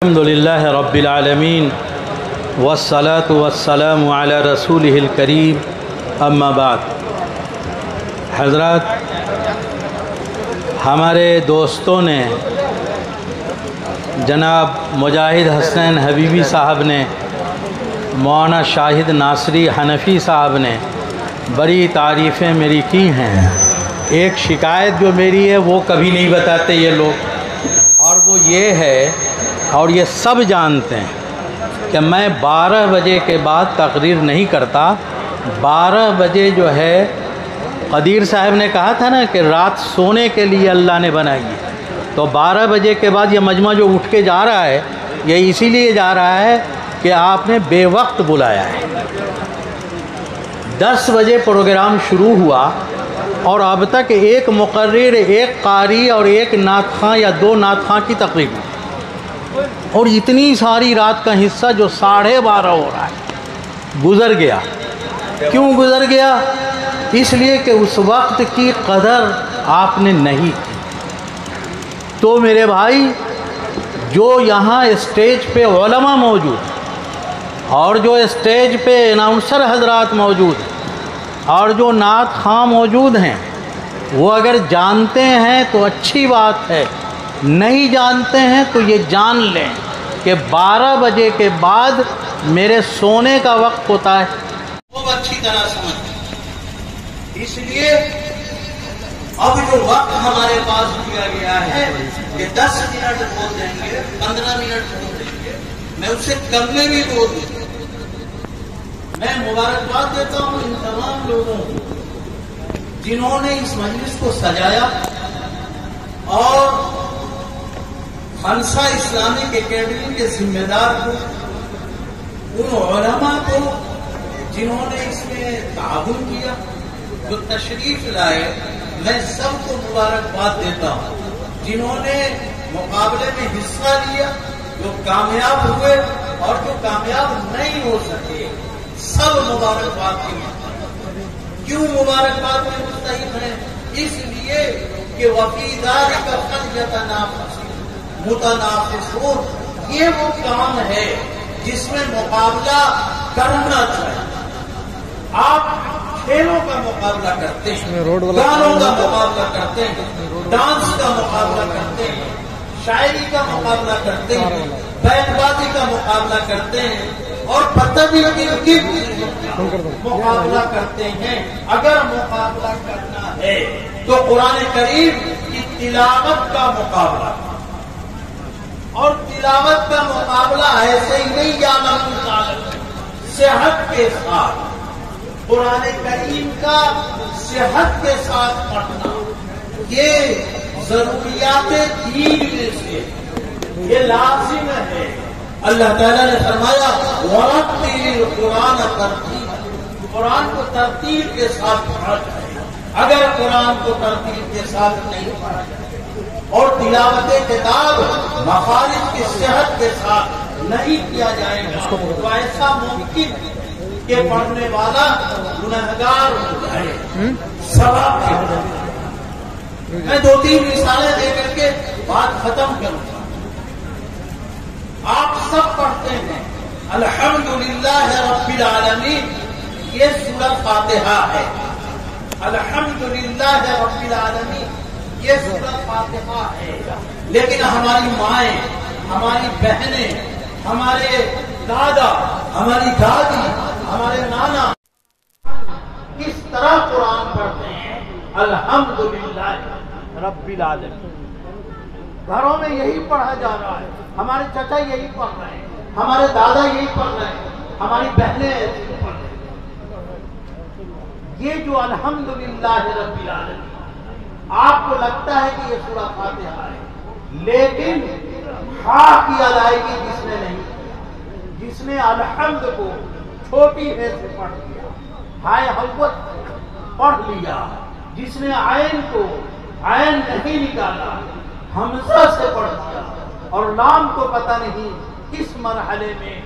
الحمدللہ رب العالمین والصلاة والسلام علی رسولہ الکریم اما بعد۔ حضرات، ہمارے دوستوں نے جناب مجاہد حسین حبیبی صاحب نے، مولانا شاہد ناصری حنفی صاحب نے بڑی تعریفیں میری کی ہیں۔ ایک شکایت جو میری ہے وہ کبھی نہیں بتاتے یہ لوگ، اور وہ یہ ہے، اور یہ سب جانتے ہیں کہ میں 12 بجے کے بعد تقریر نہیں کرتا۔ 12 بجے جو ہے، قدیر صاحب نے کہا تھا نا کہ رات سونے کے لیے اللہ نے بنائی ہے، تو 12 بجے کے بعد یہ مجمع جو اٹھ کے جا رہا ہے، یہ اسی لیے جا رہا ہے کہ آپ نے بے وقت بلایا ہے۔ 10 بجے پروگرام شروع ہوا اور اب تک ایک مقرر، ایک قاری اور ایک نعت خواں یا 2 نعت خواں کی تقریب ہوئی، اور اتنی ساری رات کا حصہ جو 12:30 ہو رہا ہے گزر گیا۔ کیوں گزر گیا؟ اس لیے کہ اس وقت کی قدر آپ نے نہیں کی۔ تو میرے بھائی، جو یہاں اسٹیج پہ علماء موجود، اور جو اسٹیج پہ اناؤنسر حضرات موجود، اور جو نعت خواں موجود ہیں، وہ اگر جانتے ہیں تو اچھی بات ہے، نہیں جانتے ہیں تو یہ جان لیں کہ 12 بجے کے بعد میرے سونے کا وقت ہوتا ہے۔ وہ اچھی طرح سمجھتے ہیں۔ اس لیے اب جو وقت ہمارے پاس دیا گیا ہے کہ 10 منٹ بول دیں گے، 15 منٹ بول دیں گے، میں اس سے کم میں بھی بول دوں۔ میں مبارکباد دیتا ہوں ان تمام لوگوں کو جنہوں نے اس مجلس کو سجایا، اور خنسا اسلامک اکیڈمی کے ذمہ دار کو، ان علماء کو جنہوں نے اس میں تعاون کیا، جو تشریف لائے، میں سب کو مبارکباد دیتا ہوں۔ جنہوں نے مقابلے میں حصہ لیا، جو کامیاب ہوئے اور جو کامیاب نہیں ہو سکے، سب مبارکباد کی مستحق۔ کیوں مبارکباد میں مستحق ہیں؟ اس لیے کہ وفی ذالک فلیتنافس متنافسون، یہ وہ کام ہے جس میں مقابلہ کرنا چاہیے۔ آپ کھیلوں کا مقابلہ کرتے ہیں، گانوں کا مقابلہ کرتے ہیں، ڈانس کا مقابلہ کرتے ہیں، شاعری کا مقابلہ کرتے ہیں، بیت بازی کا مقابلہ کرتے ہیں، اور پتہ بھی مقابلہ کرتے ہیں۔ اگر مقابلہ کرنا ہے تو قرآن کریم کی تلاوت کا مقابلہ، اور تلاوت کا مقابلہ ایسے ہی نہیں جانا، صحت کے ساتھ قرآن کریم کا صحت کے ساتھ پڑھنا، یہ ضروریات دین میں سے یہ لازم ہے۔ اللہ تعالیٰ نے فرمایا وَرَتِّلِ الْقُرْآنَ تَرْتِيلًا، قرآن کو ترتیل کے ساتھ پڑھا جائے۔ اگر قرآن کو ترتیل کے ساتھ نہیں پڑھا جائے اور تلاوت کتاب مخارج کی صحت کے ساتھ نہیں کیا جائے گا تو ایسا ممکن کہ پڑھنے والا گنہگار ہو جائے، ثواب ہو جائے۔ میں 2-3 مثالیں دے کر کے بات ختم کروں گا۔ آپ سب پڑھتے ہیں الحمدللہ رب العالمین، یہ سورہ فاتحہ ہے۔ الحمدللہ رب العالمین، یہ سورہ فاتحہ ہے۔ لیکن ہماری مائیں، ہماری بہنیں، ہمارے دادا، ہماری دادی، ہمارے نانا کس طرح قرآن پڑھتے ہیں؟ الحمدللہ رب العالمین۔ گھروں میں یہی پڑھا جا رہا ہے، ہمارے چچا یہی پڑھ رہے ہیں، ہمارے دادا یہی پڑھ رہے ہیں، ہماری بہنیں ایسی پڑھ رہی ہیں۔ یہ جو الحمدللہ رب العالمین، آپ کو لگتا ہے کہ یہ سورہ فاتحہ ہے، لیکن ہاں کی ادائیگی جس نے نہیں کی، جس نے الحمد کو چھوٹی ہے سے پڑھ لیا، ہائے حوت پڑھ لیا، جس نے عین کو عین نہیں نکالا، حمزہ سے پڑھ دیا، اور لام کو پتہ نہیں کس مرحلے میں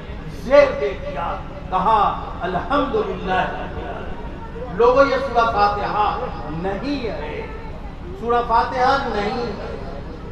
زیر دے دیا، کہا الحمدللہ۔ لوگوں، یہ سورہ فاتحہ نہیں ہے، سورہ فاتحہ نہیں ہے۔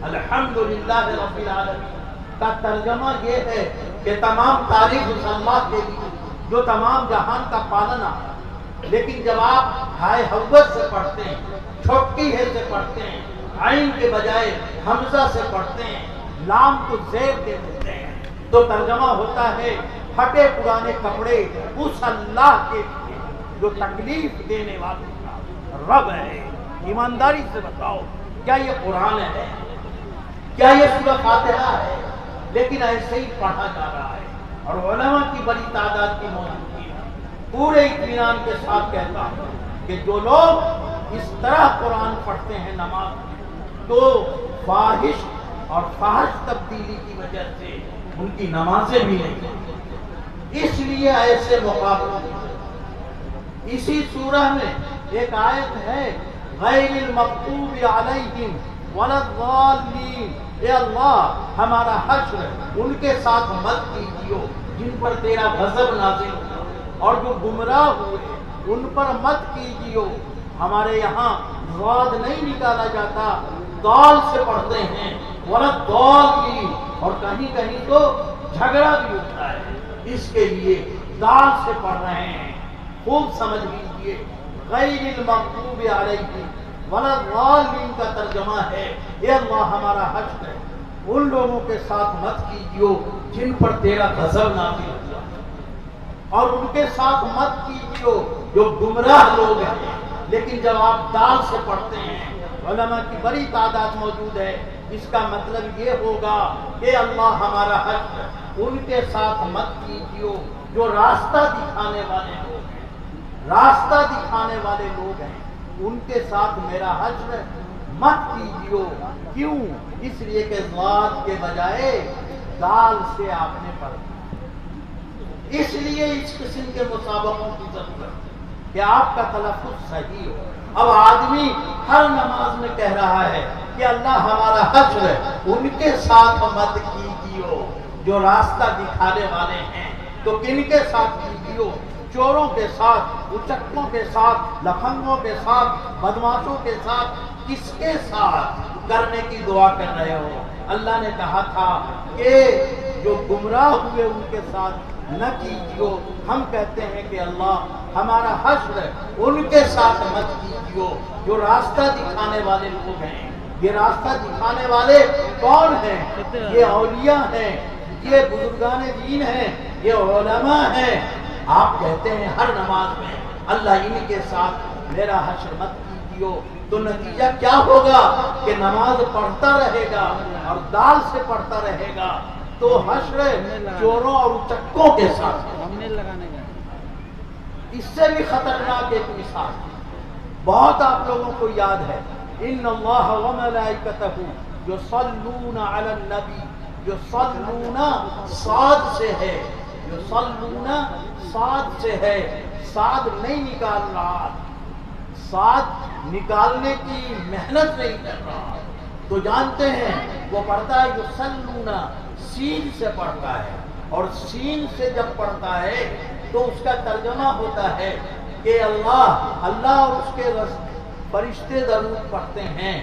الحمدللہ رب العالمین کا ترجمہ یہ ہے کہ تمام تاریخ اس اللہ کے لیے جو تمام جہان کا پالنا ہے۔ لیکن جب آپ ہائے حوت سے پڑھتے ہیں، چھوٹی ہے سے پڑھتے ہیں، عین کے بجائے حمزہ سے پڑھتے ہیں، لام کو زیر دے دیتے ہیں، تو ترجمہ ہوتا ہے پھٹے پرانے کپڑے اس اللہ کے لیے جو تکلیف دینے والوں کا رب ہے۔ ایمانداری سے بتاؤ، کیا یہ قرآن ہے؟ کیا یہ سورہ فاتحہ ہے؟ لیکن ایسے ہی پڑھا جا رہا ہے، اور علماء کی بڑی تعداد کی موجودگی ہے۔ پورے اطمینان کے ساتھ کہتا ہوں کہ جو لوگ اس طرح قرآن پڑھتے ہیں نماز میں، تو فاحش اور فحش تبدیلی کی وجہ سے ان کی نمازیں بھی نہیں۔ اس لیے ایسے مقابلے، اسی سورہ میں ایک آیت ہے غیر المغضوب علیہم ولا الضالین، اے اللہ ہمارا حشر ان کے ساتھ مت کیجیو جن پر تیرا غضب نازل ہوا، اور جو گمراہ ہوئے ان پر مت کیجیو۔ ہمارے یہاں ضاد نہیں نکالا جاتا، دال سے پڑھتے ہیں ولا الضالین، اور کہیں کہیں تو جھگڑا بھی ہوتا ہے، اس کے لیے دال سے پڑھ رہے ہیں۔ خوب سمجھ لیجئے، غیر المغضوب علیہم ولا الضالین کا ترجمہ ہے اے اللہ ہمارا حشر ان لوگوں کے ساتھ مت کیجیو جن پر تیرا غضب نازل ہوا، اور ان کے ساتھ مت کیجیو جو گمراہ لوگ ہیں۔ لیکن جب آپ دال سے پڑھتے ہیں، علماء کی بڑی تعداد موجود ہے، اس کا مطلب یہ ہوگا کہ اللہ ہمارا حشر ان کے ساتھ مت کیجیو جو راستہ دکھانے والے لوگ ہیں، راستہ دکھانے والے لوگ ہیں، ان کے ساتھ میرا حشر مت کیجیو۔ کیوں؟ اس لیے کہ ضاد کے بجائے دال سے آپ نے پڑھا، اس لیے اس قسم کے مسابقوں کی ضرورت کہ آپ کا تلفظ صحیح ہو۔ اب آدمی ہر نماز میں کہہ رہا ہے کہ اللہ ہمارا حشر ان کے ساتھ مت کیجیو جو راستہ دکھانے والے ہیں، تو کن کے ساتھ کیجیو؟ چوروں کے ساتھ، اچکوں کے ساتھ، لفنگوں کے ساتھ، بدماشوں کے ساتھ، کس کے ساتھ کرنے کی دعا کر رہے ہو؟ اللہ نے کہا تھا کہ جو گمراہ ہوئے ان کے ساتھ نہ کیجیو۔ ہم کہتے ہیں کہ اللہ ہمارا حشر ان کے ساتھ مت کیجیو جو راستہ دکھانے والے لوگ ہیں۔ یہ راستہ دکھانے والے کون ہیں؟ یہ اولیاء ہیں، یہ بزرگان دین ہیں، یہ علماء ہیں۔ آپ کہتے ہیں ہر نماز میں اللہ ان کے ساتھ میرا حشر مت کیجیو، تو نتیجہ کیا ہوگا کہ نماز پڑھتا رہے گا اور دال سے پڑھتا رہے گا، تو حشر چوروں اور اچکوں کے ساتھ۔ اس سے بھی خطرناک ایک مثال بہت آپ لوگوں کو یاد ہے، ان اللہ وملائکتہ یصلون علی النبی، یصلون صاد سے ہے، یصلون صاد سے ہے، صاد نہیں نکال رہا، صاد نکالنے کی محنت نہیں کر رہا، تو جانتے ہیں وہ پڑھتا ہے یصلون، سین سے پڑھتا ہے، اور سین سے جب پڑھتا ہے تو اس کا ترجمہ ہوتا ہے کہ اللہ اور اس کے فرشتے درود پڑھتے ہیں۔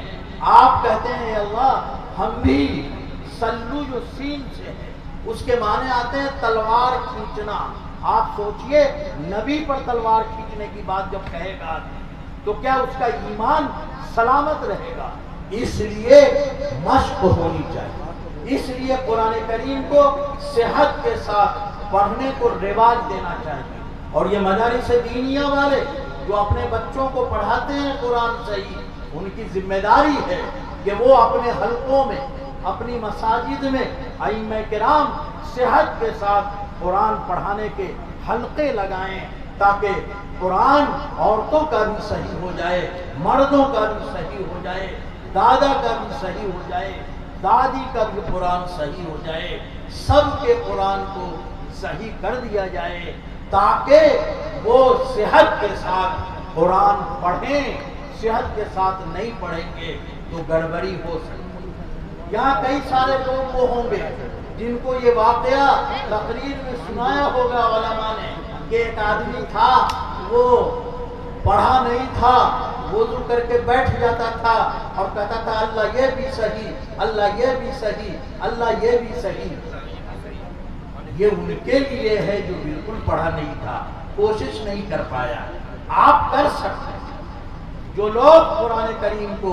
آپ کہتے ہیں اللہ ہم بھی، سلو جو سین سے ہے اس کے معنی آتے ہیں تلوار کھینچنا۔ آپ سوچئے نبی پر تلوار کھینچنے کی بات جب کہے گا تو کیا اس کا ایمان سلامت رہے گا؟ اس لیے مشق ہونی چاہیے، اس لیے قرآن کریم کو صحت کے ساتھ پڑھنے کو رواج دینا چاہیے۔ اور یہ مدارس دینیہ والے جو اپنے بچوں کو پڑھاتے ہیں قرآن صحیح، ان کی ذمہ داری ہے کہ وہ اپنے حلقوں میں، اپنی مساجد میں ائمہ کرام صحت کے ساتھ قرآن پڑھانے کے حلقے لگائیں، تاکہ قرآن عورتوں کا بھی صحیح ہو جائے، مردوں کا بھی صحیح ہو جائے، دادا کا بھی صحیح ہو جائے، دادی کا بھی قرآن صحیح ہو جائے، سب کے قرآن کو صحیح کر دیا جائے، تاکہ وہ صحت کے ساتھ قرآن پڑھیں۔ صحت کے ساتھ نہیں پڑھیں گے تو گڑبڑی ہو سکتی ہے۔ یہاں کئی سارے لوگ وہ ہوں گے جن کو یہ واقعہ تقریر میں سنایا ہوگا علماء نے کہ ایک آدمی تھا، وہ پڑھا نہیں تھا، وضو کر کے بیٹھ جاتا تھا اور کہتا تھا اللہ یہ بھی صحیح، اللہ یہ بھی صحیح، اللہ یہ بھی صحیح. یہ ان کے لیے ہے جو بالکل پڑھا نہیں تھا، کوشش نہیں کر پایا. آپ کر سکتے ہیں. جو لوگ قرآن کریم کو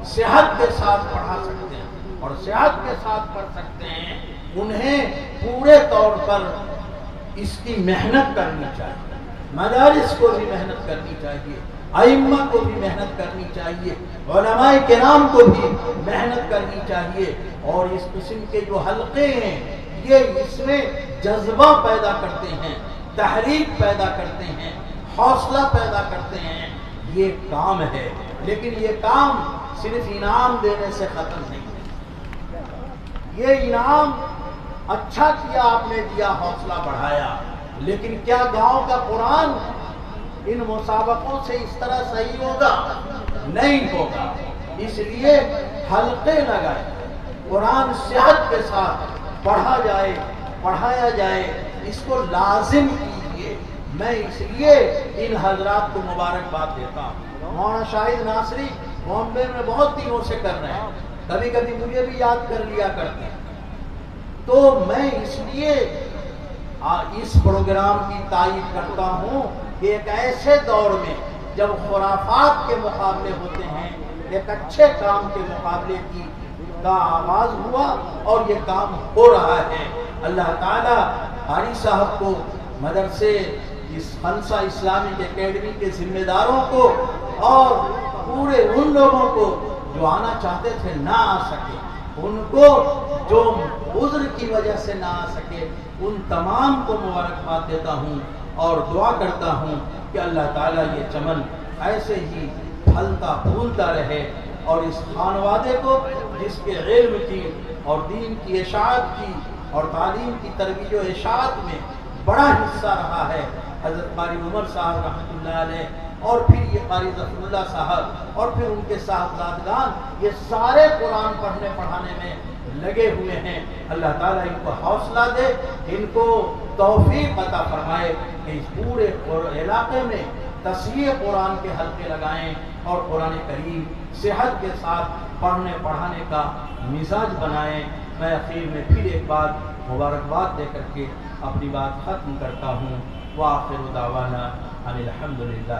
صحت کے ساتھ پڑھا سکتے ہیں اور صحت کے ساتھ پڑھ سکتے ہیں، انہیں پورے طور پر اس کی محنت کرنی چاہیے. مدارس کو بھی محنت کرنی چاہیے، ائمہ کو بھی محنت کرنی چاہیے، علماء کرام کو بھی محنت کرنی چاہیے. اور اس قسم کے جو حلقے ہیں یہ اس میں جذبہ پیدا کرتے ہیں، تحریک پیدا کرتے ہیں، حوصلہ پیدا کرتے ہیں. یہ کام ہے، لیکن یہ کام صرف انعام دینے سے ختم نہیں ہے. یہ انعام اچھا کیا آپ نے دیا، حوصلہ بڑھایا، لیکن کیا گاؤں کا قرآن ان مسابقوں سے اس طرح صحیح ہوگا؟ نہیں ہوگا. اس لیے حلقے لگائے، قرآن صحت کے ساتھ پڑھا جائے، پڑھایا جائے، اس کو لازم کیجیے. میں اس لیے ان حضرات کو مبارکباد دیتا ہوں. مولانا شاہد ناصری بامبے میں بہت دنوں سے کر رہے ہیں، کبھی کبھی مجھے بھی یاد کر لیا کرتے ہیں. تو میں اس لیے اس پروگرام کی تائید کرتا ہوں کہ ایک ایسے دور میں جب خرافات کے مقابلے ہوتے ہیں، ایک اچھے کام کے مقابلے کا آغاز ہوا اور یہ کام ہو رہا ہے. اللہ تعالیٰ قاری صاحب کو، مدرسے اس خنسا اسلامک اکیڈمی کے ذمہ داروں کو اور پورے ان لوگوں کو جو آنا چاہتے تھے نہ آ سکے، ان کو جو عذر کی وجہ سے نہ آ سکے، ان تمام کو مبارکباد دیتا ہوں اور دعا کرتا ہوں کہ اللہ تعالیٰ یہ چمن ایسے ہی پھلتا پھولتا رہے اور اس خانوادے کو جس کے علم کی اور دین کی اشاعت کی اور تعلیم کی ترویج و اشاعت میں بڑا حصہ رہا ہے، حضرت قاری عمر صاحب رحمۃ اللہ علیہ اور پھر یہ قاری ظفر اللہ صاحب اور پھر ان کے صاحبزادگان، یہ سارے قرآن پڑھنے پڑھانے میں لگے ہوئے ہیں. اللہ تعالیٰ ان کو حوصلہ دے، ان کو توفیق عطا فرمائے کہ اس پورے علاقے میں تصحیح قرآن کے حلقے لگائیں اور قرآن کریم صحت کے ساتھ پڑھنے پڑھانے کا مزاج بنائیں. میں اخیر میں پھر ایک بار مبارکباد دے کر کے اپنی بات ختم کرتا ہوں. وآخر دعوانا ان الحمد للہ.